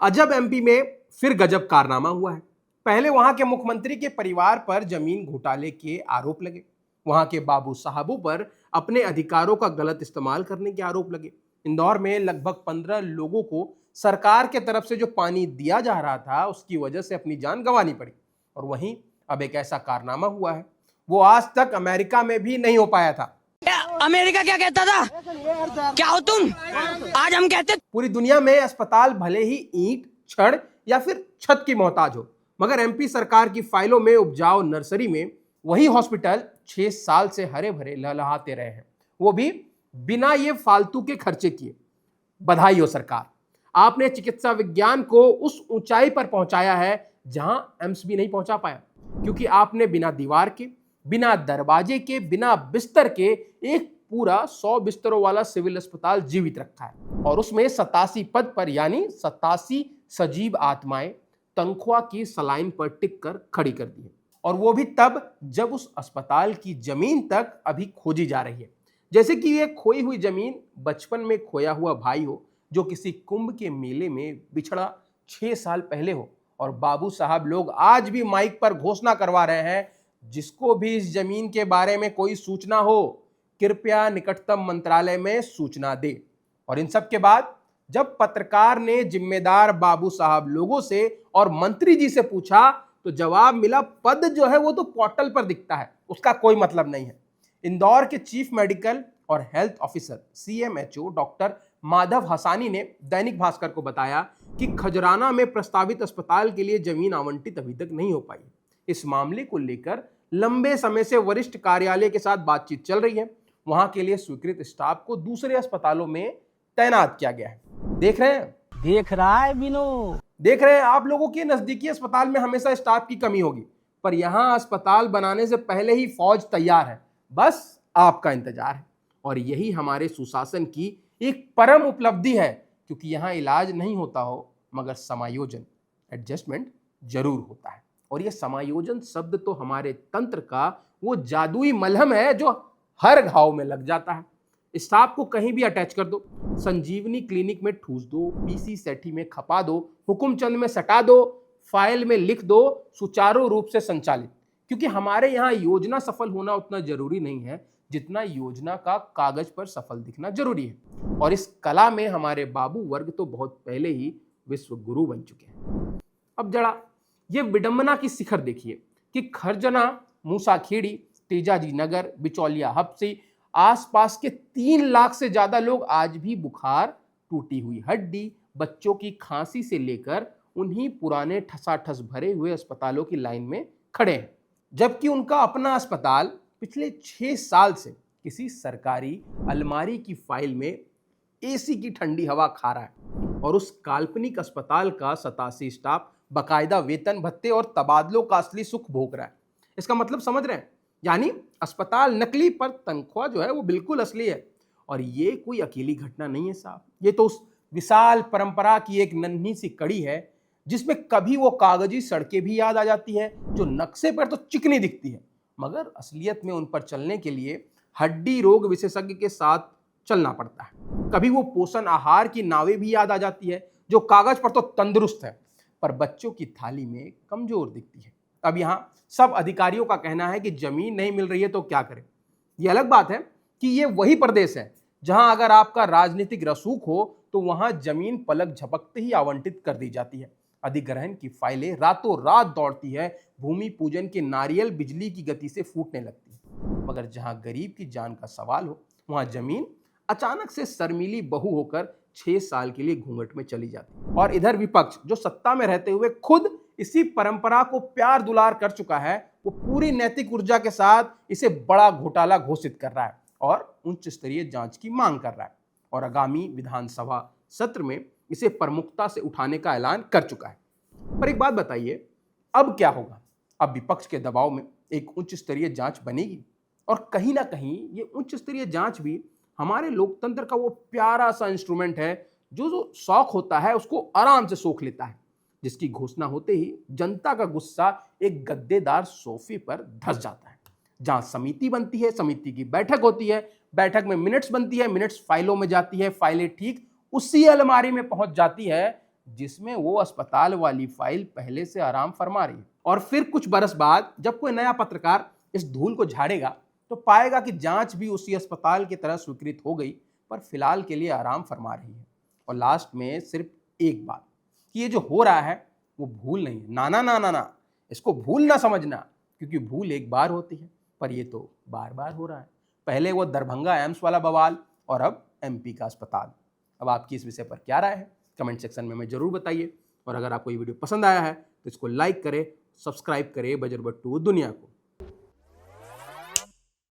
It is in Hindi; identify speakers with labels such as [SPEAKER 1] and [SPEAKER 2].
[SPEAKER 1] अजब एमपी में फिर गजब कारनामा हुआ है। पहले वहां के मुख्यमंत्री के परिवार पर जमीन घोटाले के आरोप लगे। वहां के बाबू साहबों पर अपने अधिकारों का गलत इस्तेमाल करने के आरोप लगे। इंदौर में लगभग 15 लोगों को सरकार के तरफ से जो पानी दिया जा रहा था उसकी वजह से अपनी जान गंवानी पड़ी। और वहीं अब एक ऐसा कारनामा हुआ है वो आज तक अमेरिका में भी नहीं हो पाया था।
[SPEAKER 2] अमेरिका क्या कहता था? क्या हो तुम? आज हम कहते
[SPEAKER 1] पूरी दुनिया में अस्पताल भले ही ईंट, छड़ या फिर छत की मोहताज हो, मगर एमपी सरकार की फाइलों में उपजाऊ नर्सरी में वही हॉस्पिटल 6 साल से हरे भरे लहलहाते रहे हैं, वो भी बिना ये फालतू के खर्चे किए। बधाई हो सरकार, आपने चिकित्सा विज्ञान को उस ऊंचाई पर पहुंचाया है जहां एम्स भी नहीं पहुंचा पाया, क्योंकि आपने बिना दीवार के, बिना दरवाजे के, बिना बिस्तर के एक पूरा 100 बिस्तरों वाला सिविल अस्पताल जीवित रखा है। और उसमें 87 पद पर यानी 87 सजीव आत्माएं तनख्वाह की सलाइन पर टिक कर खड़ी कर दी है। और वो भी तब जब उस अस्पताल की जमीन तक अभी खोजी जा रही है, जैसे कि ये खोई हुई जमीन बचपन में खोया हुआ भाई हो जो किसी कुंभ के मेले में बिछड़ा 6 साल पहले हो। और बाबू साहब लोग आज भी माइक पर घोषणा करवा रहे हैं, जिसको भी इस जमीन के बारे में कोई सूचना हो कृपया निकटतम मंत्रालय में सूचना दे। और इन सब के बाद जब पत्रकार ने जिम्मेदार बाबू साहब लोगों से और मंत्री जी से पूछा तो जवाब मिला, पद जो है वो तो पोर्टल पर दिखता है, उसका कोई मतलब नहीं है। इंदौर के चीफ मेडिकल और health officer CMHO doctor Madhav Hasani ने दैनिक भास्कर को बताया कि खजराना में प्रस्तावित अस्पताल के लिए जमीन आवंटित अभी तक नहीं हो पाई। इस मामले को लेकर लंबे समय से वरिष्ठ कार्यालय के साथ बातचीत चल रही है। वहां के लिए स्वीकृत स्टाफ को दूसरे अस्पतालों में तैनात किया गया है। देख रहे हैं,
[SPEAKER 2] देख रहा है विनोद।
[SPEAKER 1] देख रहे हैं, आप लोगों के नजदीकी अस्पताल में हमेशा स्टाफ की कमी होगी, पर यहां अस्पताल बनाने से पहले ही फौज तैयार है, बस आपका इंतजार है। और यही हमारे सुशासन की एक परम उपलब्धि है, क्योंकि यहां इलाज नहीं होता हो मगर समायोजन, एडजस्टमेंट जरूर होता है। और यह समायोजन शब्द तो हमारे तंत्र का वो जादुई मलहम है जो हर घाव में लग जाता है। स्टाफ को कहीं भी अटैच कर दो, संजीवनी क्लिनिक में ठूस दो, PC सेठी में खपा दो, हुकुमचंद में सटा दो, फाइल में लिख दो, सुचारू रूप से संचालित। क्योंकि हमारे यहाँ योजना सफल होना उतना जरूरी नहीं है जितना योजना का कागज पर सफल दिखना जरूरी है। और इस कला में हमारे बाबू वर्ग तो बहुत पहले ही विश्व गुरु बन चुके हैं। अब जरा ये विडंबना की शिखर देखिए कि खरजना, मूसाखेड़ी, तेजाजी नगर, बिचौलिया हप्सी, आसपास के 3 लाख से ज्यादा लोग आज भी बुखार, टूटी हुई हड्डी, बच्चों की खांसी से लेकर उन्हीं पुराने ठसाठस भरे हुए अस्पतालों की लाइन में खड़े हैं, जबकि उनका अपना अस्पताल पिछले 6 साल से किसी सरकारी अलमारी की फाइल में AC की ठंडी हवा खा रहा है। और उस काल्पनिक अस्पताल का 87 स्टाफ बकायदा वेतन भत्ते और तबादलों का असली सुख भोग रहा है। इसका मतलब समझ रहे हैं, यानी अस्पताल नकली पर तनख्वाह जो है वो बिल्कुल असली है। और ये कोई अकेली घटना नहीं है साहब, ये तो उस विशाल परंपरा की एक नन्ही सी कड़ी है जिसमें कभी वो कागजी सड़कें भी याद आ जाती है जो नक्शे पर तो चिकनी दिखती है, मगर असलियत में उन पर चलने के लिए हड्डी रोग विशेषज्ञ के साथ चलना पड़ता है। कभी वो पोषण आहार की नावें भी याद आ जाती है जो कागज पर तो तंदुरुस्त है पर बच्चों की थाली में कमजोर दिखती है। अब यहाँ सब अधिकारियों का कहना है कि जमीन नहीं मिल रही है तो क्या करें। यह अलग बात है कि ये वही प्रदेश है जहां अगर आपका राजनीतिक रसूख हो तो वहां जमीन पलक झपकते ही आवंटित कर दी जाती है। अधिग्रहण की फाइलें रातों रात दौड़ती है, भूमि पूजन के नारियल बिजली की गति से फूटने लगती है। मगर जहां गरीब की जान का सवाल हो वहां जमीन अचानक से शर्मीली बहू होकर 6 साल के लिए घूंघट में चली जाती है। और इधर विपक्ष जो सत्ता में रहते हुए खुद इसी परंपरा को प्यार दुलार कर चुका है, वो पूरी नैतिक ऊर्जा के साथ इसे बड़ा घोटाला घोषित कर रहा है और उच्च स्तरीय जांच की मांग कर रहा है। और आगामी विधानसभा सत्र में इसे प्रमुखता से उठाने का ऐलान कर चुका है। पर एक बात बताइए, अब क्या होगा? अब विपक्ष के दबाव में एक उच्च स्तरीय जांच बनेगी और कहीं ना कहीं ये उच्च स्तरीय जांच भी हमारे लोकतंत्र का वो प्यारा सा इंस्ट्रूमेंट है जो शौक होता है उसको आराम से सोख लेता है, जिसकी घोषणा होते ही जनता का गुस्सा एक गद्देदार सोफे पर धस जाता है। जहां समिति बनती है, समिति की बैठक होती है, बैठक में मिनट्स बनती है, मिनट्स फाइलों में जाती है, फाइलें ठीक उसी अलमारी में पहुंच जाती है जिसमें वो अस्पताल वाली फाइल पहले से आराम फरमा रही है। और फिर कुछ बरस बाद जब कोई नया पत्रकार इस धूल को झाड़ेगा तो पाएगा कि जांच भी उसी अस्पताल की तरह स्वीकृत हो गई, पर फिलहाल के लिए आराम फरमा रही है। और लास्ट में सिर्फ एक बात कि ये जो हो रहा है वो भूल नहीं है। ना ना ना ना ना, इसको भूल ना समझना, क्योंकि भूल एक बार होती है, पर ये तो बार बार हो रहा है। पहले वो दरभंगा एम्स वाला बवाल और अब एमपी का अस्पताल। अब आपकी इस विषय पर क्या राय है, कमेंट सेक्शन में हमें जरूर बताइए। और अगर आपको ये वीडियो पसंद आया है तो इसको लाइक करें, सब्सक्राइब करें बजरबट्टू दुनिया को।